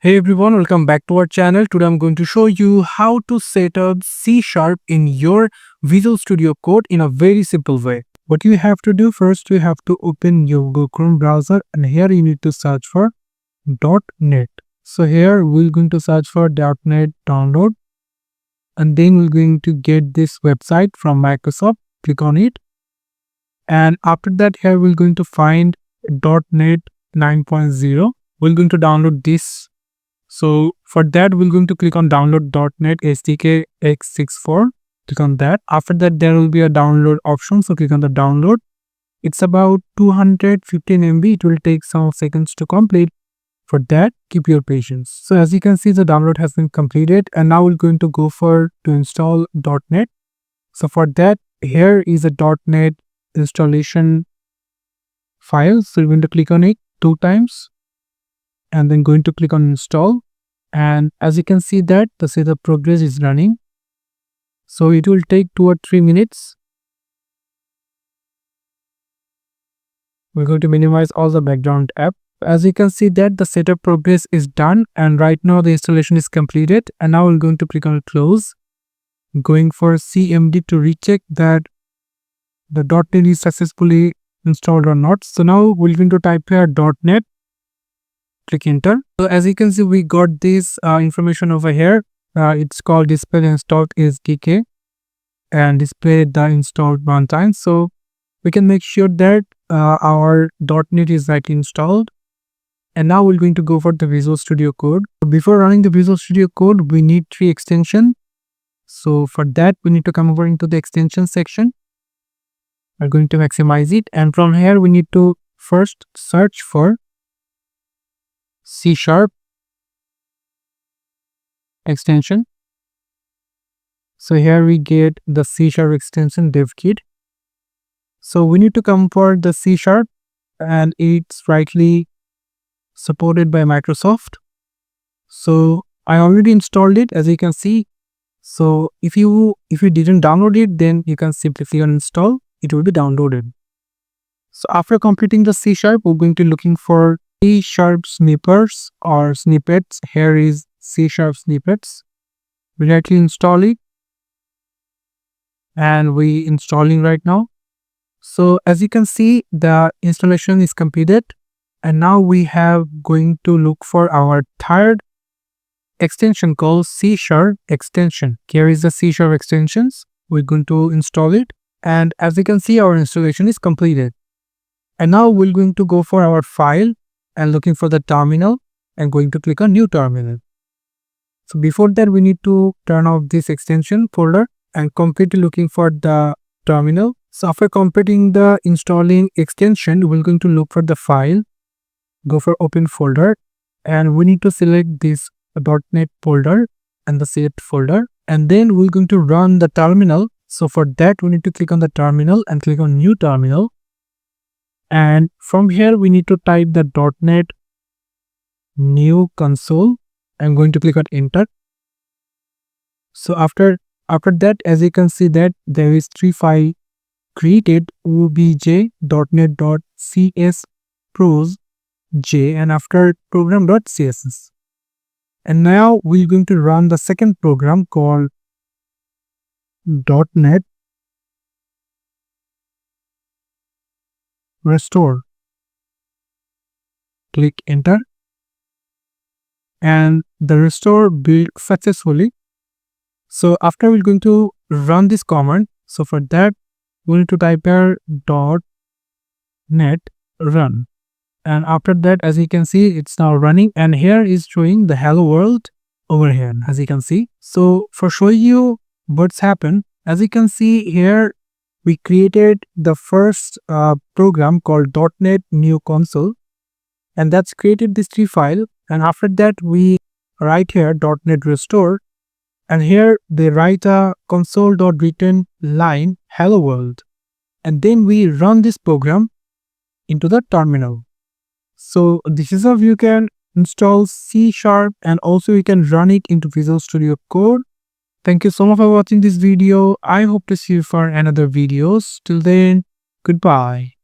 Hey everyone, welcome back to our channel. Today I'm going to show you how to set up C# in your Visual Studio Code in a very simple way. What you have to do first, you have to open your Google Chrome browser and here you need to search for .NET. So here we're going to search for .NET download and then we're going to get this website from Microsoft. Click on it. And after that here we're going to find .NET 9.0. We're going to download this. So for that, we're going to click on download .NET SDK x64. Click on that. After that, there will be a download option. So click on the download. It's about 215 MB. It will take some seconds to complete. For that, keep your patience. So as you can see, the download has been completed. And now we're going to go to install .NET. So for that, here is a .NET installation file. So we're going to click on it 2 times. And then going to click on install, and as you can see that the setup progress is running, so it will take 2 or 3 minutes. We're going to minimize all the background app. As you can see that the setup progress is done, and right now the installation is completed. And now we're going to click on close, going for CMD to recheck that the .NET is successfully installed or not. So now we're going to type here .NET. Click enter. So as you can see, we got this information over here. It's called display installed SDK and display the installed runtime. So we can make sure that our .NET is rightly installed. And now we're going to go for the Visual Studio Code. Before running the Visual Studio Code, we need 3 extensions. So for that, we need to come over into the extension section. We're going to maximize it. And from here, we need to first search for C# extension. So here we get the C# extension dev kit. So we need to come for the C# and it's rightly supported by Microsoft. So I already installed it, as you can see. So if you didn't download it, then you can simply click on install. It will be downloaded. So after completing the C#, we're going to looking for C# snippets or snippets. Here is C# snippets. We directly install it and we installing right now. So as you can see, the installation is completed, and now we have going to look for our third extension called C# extension. Here is the C# extensions. We're going to install it, and as you can see, our installation is completed. And now we're going to go for our file and looking for the terminal and going to click on new terminal. So before that, we need to turn off this extension folder and completely looking for the terminal. So after completing the installing extension, we're going to look for the file, go for open folder, and we need to select this .NET folder and the saved folder, and then we're going to run the terminal. So for that, we need to click on the terminal and click on new terminal. And from here, we need to type the .NET new console. I'm going to click on enter. So after that, as you can see that there is 3 files created: obj.csproj and after program.css. And now we're going to run the second program called .NET restore. Click enter, and the restore built successfully. So after we're going to run this command. So for that, we need to type here .NET run, and after that, as you can see, it's now running, and here is showing the hello world over here, as you can see. So for showing you what's happened, as you can see here, we created the first program called .NET new console, and that's created this 3 file. And after that, we write here .NET restore, and here they write a console.return line hello world, and then we run this program into the terminal. So this is how you can install C# and also you can run it into Visual Studio Code. Thank you so much for watching this video. I hope to see you for another videos. Till then, goodbye.